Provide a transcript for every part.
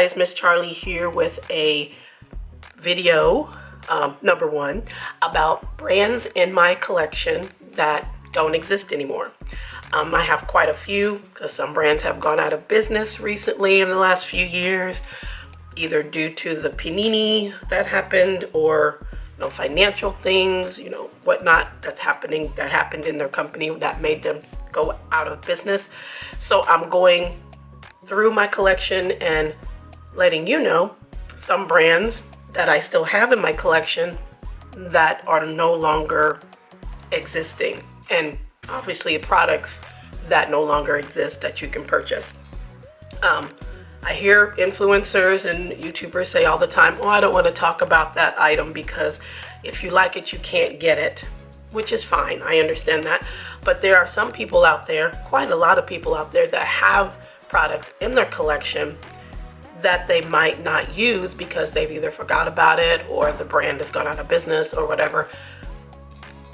guys, Miss Charlie here with a video, number one, about brands in my collection that don't exist anymore. I have quite a few because some brands have gone out of business recently in the last few years, either due to the panini that happened or financial things, whatnot that happened in their company that made them go out of business. So I'm going through my collection and letting you know some brands that I still have in my collection that are no longer existing, and obviously products that no longer exist that you can purchase. I hear influencers and YouTubers say all the time, oh, I don't want to talk about that item because if you like it, you can't get it, which is fine. I understand that. But there are some people out there, quite a lot of people out there, that have products in their collection that they might not use because they've either forgot about it or the brand has gone out of business or whatever.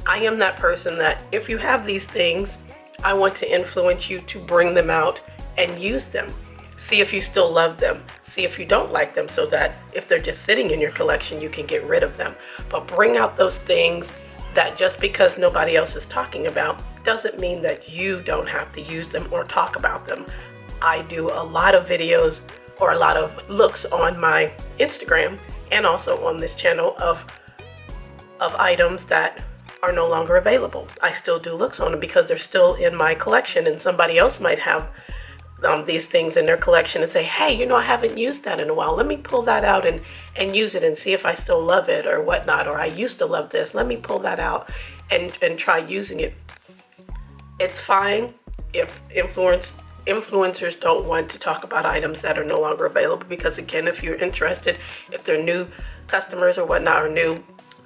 I am that person that if you have these things, I want to influence you to bring them out and use them. See if you still love them. See if you don't like them, so that if they're just sitting in your collection, you can get rid of them. But bring out those things that just because nobody else is talking about doesn't mean that you don't have to use them or talk about them. I do a lot of videos or a lot of looks on my Instagram and also on this channel of items that are no longer available. I still do looks on them because they're still in my collection, and somebody else might have these things in their collection and say, hey, I haven't used that in a while. Let me pull that out and use it and see if I still love it or whatnot. Or I used to love this. Let me pull that out and try using it. It's fine if influencers don't want to talk about items that are no longer available, because again, if you're interested, if they're new customers or whatnot or new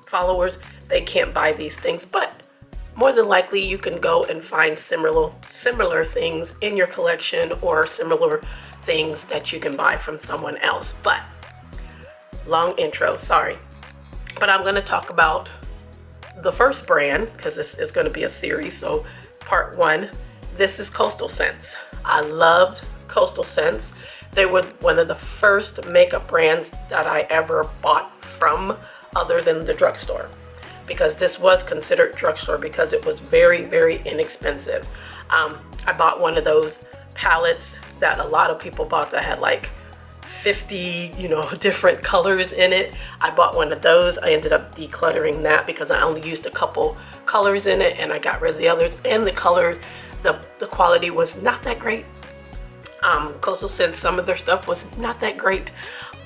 followers, they can't buy these things. But more than likely, you can go and find similar things in your collection or similar things that you can buy from someone else. But long intro, sorry. But I'm going to talk about the first brand because this is going to be a series. So part one, this is Coastalscents. I loved Coastalscents. They were one of the first makeup brands that I ever bought from, other than the drugstore, because this was considered drugstore because it was very, very inexpensive. I bought one of those palettes that a lot of people bought that had like 50, different colors in it. I bought one of those. I ended up decluttering that because I only used a couple colors in it, and I got rid of the others. And the color, the quality was not that great. Coastalscents, some of their stuff was not that great,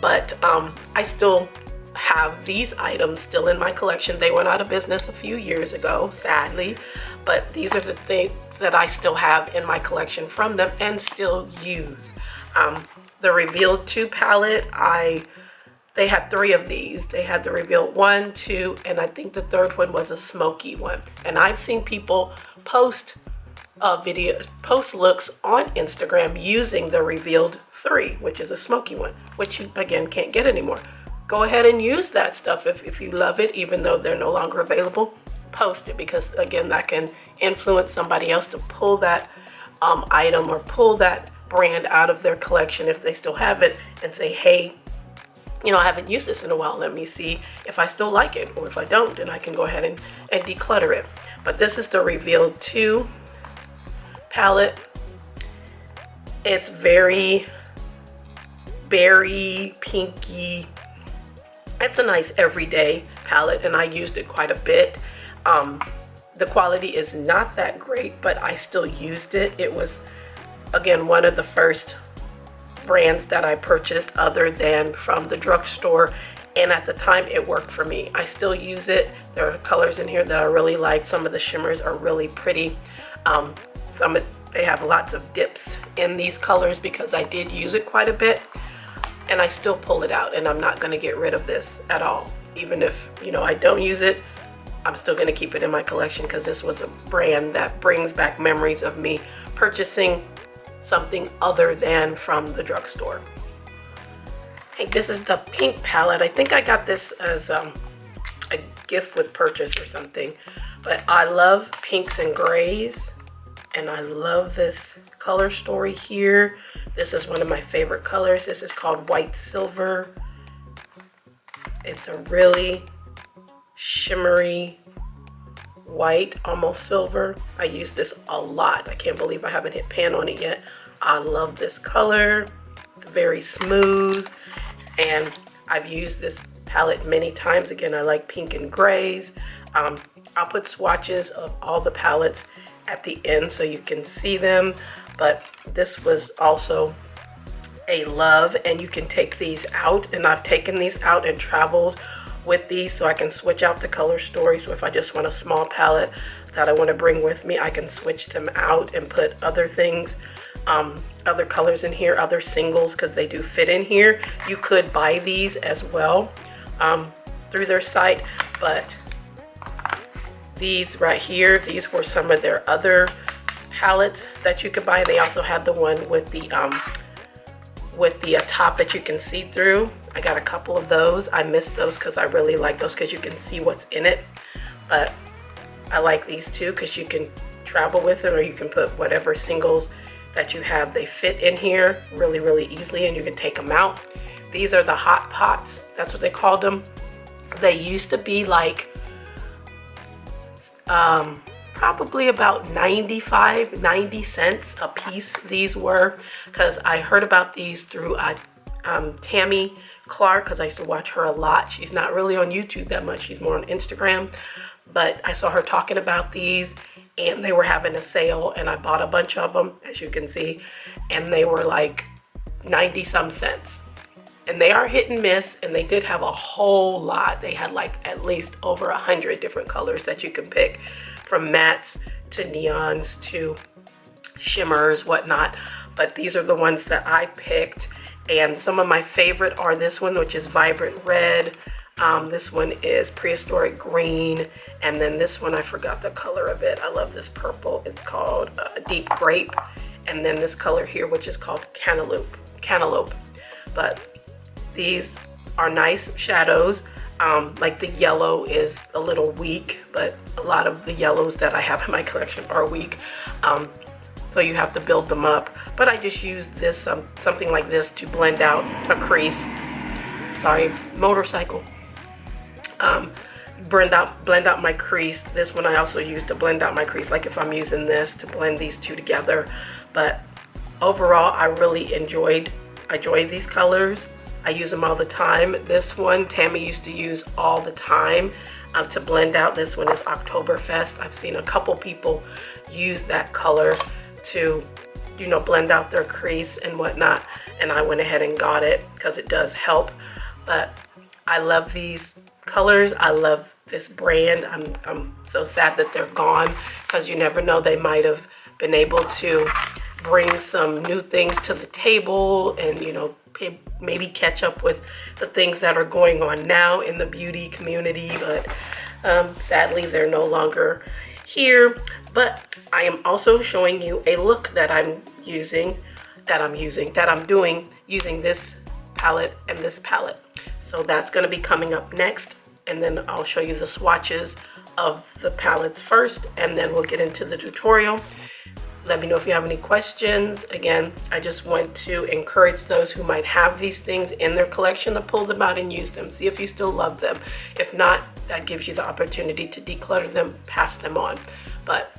but I still have these items still in my collection. They went out of business a few years ago, sadly, but these are the things that I still have in my collection from them and still use. The Revealed 2 palette, they had 3 of these. They had the Revealed 1, 2, and I think the third one was a smoky one. And I've seen people post looks on Instagram using the Revealed 3, which is a smoky one, which you again can't get anymore. Go ahead and use that stuff if you love it, even though they're no longer available. Post it, because again, that can influence somebody else to pull that item or pull that brand out of their collection if they still have it, and say, hey, I haven't used this in a while. Let me see if I still like it, or if I don't, then I can go ahead and declutter it. But this is the Revealed 2 palette. It's very berry, pinky. It's a nice everyday palette, and I used it quite a bit. The quality is not that great, but I still used it. It was, again, one of the first brands that I purchased other than from the drugstore, and at the time it worked for me. I still use it. There are colors in here that I really like. Some of the shimmers are really pretty. They have lots of dips in these colors because I did use it quite a bit. And I still pull it out, and I'm not going to get rid of this at all. Even if, I don't use it, I'm still going to keep it in my collection because this was a brand that brings back memories of me purchasing something other than from the drugstore. Hey, this is the pink palette. I think I got this as a gift with purchase or something. But I love pinks and grays, and I love this color story here. This is one of my favorite colors. This is called White Silver. It's a really shimmery white, almost silver. I use this a lot. I can't believe I haven't hit pan on it yet. I love this color. It's very smooth, and I've used this palette many times. Again, I like pink and grays. I'll put swatches of all the palettes at the end so you can see them, but this was also a love, and you can take these out, and I've taken these out and traveled with these so I can switch out the color story. So if I just want a small palette that I want to bring with me, I can switch them out and put other things, other colors in here, other singles, because they do fit in here. You could buy these as well through their site, but these right here, these were some of their other palettes that you could buy. They also had the one with the top that you can see through. I got a couple of those. I missed those because I really like those because you can see what's in it. But I like these too because you can travel with it, or you can put whatever singles that you have. They fit in here really, really easily, and you can take them out. These are the hot pots. That's what they called them. They used to be like probably about 90 cents a piece. These were, because I heard about these through Tammy Clark, because I used to watch her a lot. She's not really on YouTube that much. She's more on Instagram, but I saw her talking about these, and they were having a sale, and I bought a bunch of them, as you can see, and they were like 90 some cents. And they are hit and miss, and they did have a whole lot. They had like at least over 100 different colors that you can pick, from mattes to neons to shimmers, whatnot. But these are the ones that I picked, and some of my favorite are this one, which is vibrant red. This one is prehistoric green, and then this one, I forgot the color of it. I love this purple. It's called deep grape, and then this color here, which is called cantaloupe. But these are nice shadows. Like the yellow is a little weak, but a lot of the yellows that I have in my collection are weak. So you have to build them up. But I just use this, something like this, to blend out a crease. Sorry, motorcycle. Blend out my crease. This one I also use to blend out my crease, like if I'm using this to blend these two together. But overall, I really enjoy these colors. I use them all the time. This one, Tammy used to use all the time to blend out. This one is Oktoberfest. I've seen a couple people use that color to, you know, blend out their crease and whatnot. And I went ahead and got it because it does help. But I love these colors. I love this brand. I'm so sad that they're gone, because you never know, they might have been able to bring some new things to the table, and, you know, maybe catch up with the things that are going on now in the beauty community. But sadly, they're no longer here. But I am also showing you a look that I'm doing using this palette and this palette. So that's going to be coming up next, and then I'll show you the swatches of the palettes first, and then we'll get into the tutorial. Let me know if you have any questions. Again, I just want to encourage those who might have these things in their collection to pull them out and use them. See if you still love them. If not, that gives you the opportunity to declutter them, pass them on. But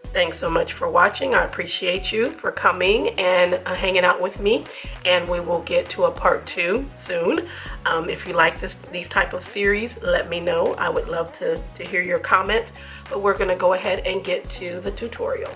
thanks so much for watching. I appreciate you for coming and hanging out with me. And we will get to a part 2 soon. If you like these type of series, let me know. I would love to hear your comments. But we're going to go ahead and get to the tutorial.